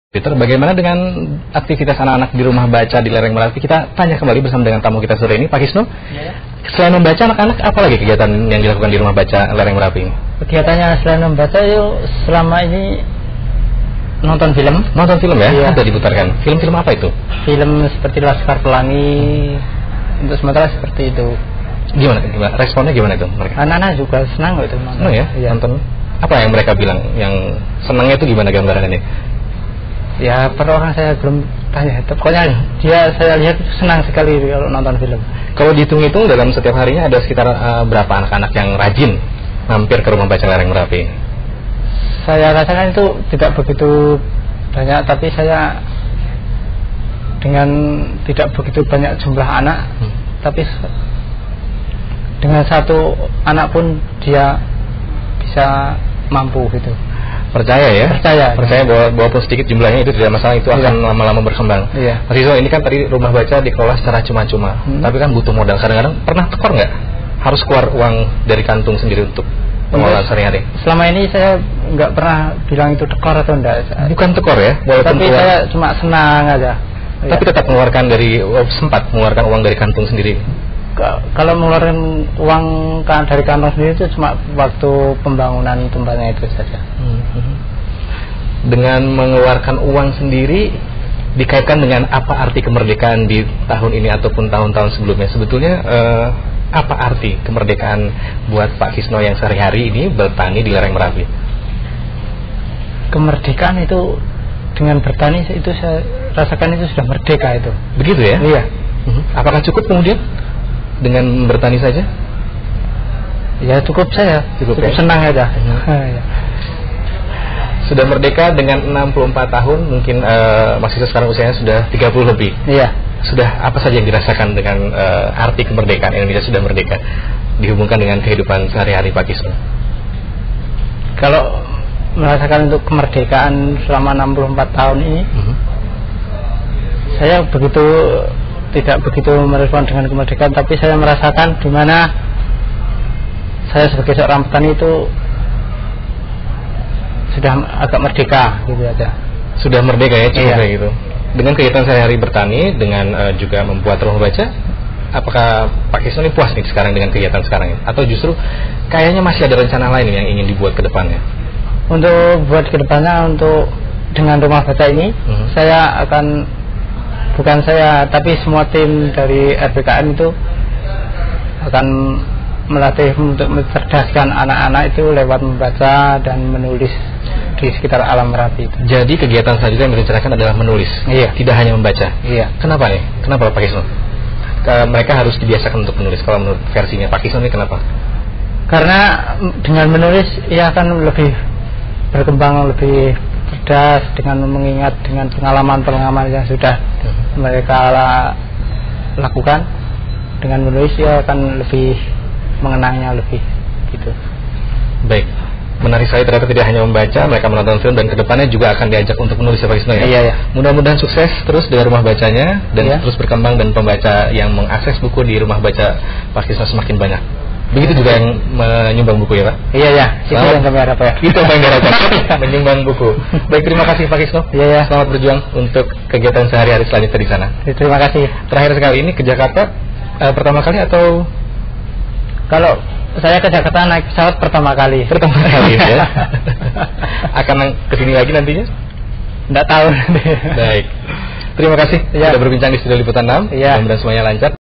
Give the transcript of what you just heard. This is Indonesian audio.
Peter, bagaimana dengan aktivitas anak-anak di rumah baca di lereng Merapi? Kita tanya kembali bersama dengan tamu kita sore ini, Pak Kisno. Ya. Selain membaca, anak-anak apa lagi kegiatan yang dilakukan di rumah baca lereng Merapi? Kegiatannya selain membaca, yuk selama ini nonton film. Nonton film ya? Iya. Ada diputarkan. Film-film apa itu? Film seperti Laskar Pelangi. Untuk sementara seperti itu. Gimana? Responnya gimana itu mereka? Anak-anak juga senang itu nonton. Senang ya? Iya. Nonton. Apa yang mereka bilang? Yang senangnya itu gimana gambarannya? Ya, per orang saya belum tanya. Pokoknya saya lihat senang sekali kalau nonton film. Kalau dihitung-hitung dalam setiap harinya ada sekitar berapa anak-anak yang rajin mampir ke rumah baca lereng Merapi? Saya rasakan itu tidak begitu banyak, tapi saya dengan tidak begitu banyak jumlah anak, tapi dengan satu anak pun dia bisa mampu gitu. Percaya ya? Percaya walaupun sedikit jumlahnya itu tidak masalah, itu akan lama-lama berkembang. Iya. Mas Iso, ini kan tadi rumah baca dikelola secara cuma-cuma, tapi kan butuh modal. Kadang-kadang pernah tekor nggak? Harus keluar uang dari kantung sendiri untuk pengelolaan sehari-hari? Selama ini saya nggak pernah bilang itu tekor atau enggak. Bukan tekor ya? Tapi saya cuma senang aja. Tapi tetap mengeluarkan sempat mengeluarkan uang dari kantung sendiri? Kalau mengeluarkan uang dari kantong sendiri itu cuma waktu pembangunan tempatnya itu saja. Dengan mengeluarkan uang sendiri dikaitkan dengan apa arti kemerdekaan di tahun ini ataupun tahun-tahun sebelumnya? Sebetulnya apa arti kemerdekaan buat Pak Kisno yang sehari-hari ini bertani di lereng Merapi? Kemerdekaan itu dengan bertani itu saya rasakan itu sudah merdeka itu. Begitu ya? Iya. Apakah cukup kemudian dengan bertani saja? Ya cukup saya. Cukup ya? Senang aja. Sudah merdeka dengan 64 tahun, mungkin Mas Kisno sekarang usianya sudah 30 lebih. Iya. Sudah apa saja yang dirasakan dengan arti kemerdekaan Indonesia sudah merdeka dihubungkan dengan kehidupan sehari-hari Pak Kisno? Kalau merasakan untuk kemerdekaan selama 64 tahun ini, saya tidak begitu merespon dengan kemerdekaan, tapi saya merasakan di mana saya sebagai seorang petani itu sudah agak merdeka gitu aja. Sudah merdeka ya, cukup kayak gitu. Dengan kegiatan sehari-hari bertani, dengan juga membuat rumah baca, apakah Pak Kisno ini puas nih sekarang dengan kegiatan sekarang ini? Atau justru kayaknya masih ada rencana lain yang ingin dibuat ke depannya? Untuk buat ke depannya, dengan rumah baca ini, saya akan, bukan saya, tapi semua tim dari RBKM itu akan melatih untuk mencerdaskan anak-anak itu lewat membaca dan menulis di sekitar alam Merapi itu. Jadi kegiatan selanjutnya yang direncanakan adalah menulis, tidak hanya membaca. Iya. Kenapa nih? Kenapa Pak Kisno? Mereka harus dibiasakan untuk menulis. Kalau menurut versinya Pak Kisno ini kenapa? Karena dengan menulis ia akan lebih berkembang, lebih cerdas dengan mengingat dengan pengalaman-pengalaman yang sudah mereka lakukan. Dengan menulis ia akan lebih mengenangnya lebih gitu. Baik, menarik sekali, ternyata tidak hanya membaca, mereka menonton film dan kedepannya juga akan diajak untuk menulis ya Pak Kisno ya? Iya. Mudah-mudahan sukses terus dengan rumah bacanya dan terus berkembang, dan pembaca yang mengakses buku di rumah baca Pak Kisno semakin banyak. Begitu juga yang menyumbang buku ya Pak? Iya. Itu yang kami harapkan. Itu yang kami harapkan, menyumbang buku. Baik, terima kasih Pak Kisno. Iya. Selamat berjuang untuk kegiatan sehari-hari selanjutnya di sana. Terima kasih. Terakhir sekali ini ke Jakarta pertama kali atau? Kalau saya ke Jakarta naik pesawat pertama kali. Pertama kali ya. Akan kesini lagi nantinya? Nggak tahu. Baik. Terima kasih sudah berbincang di Studio Liputan 6. Mudah-mudahan semuanya lancar.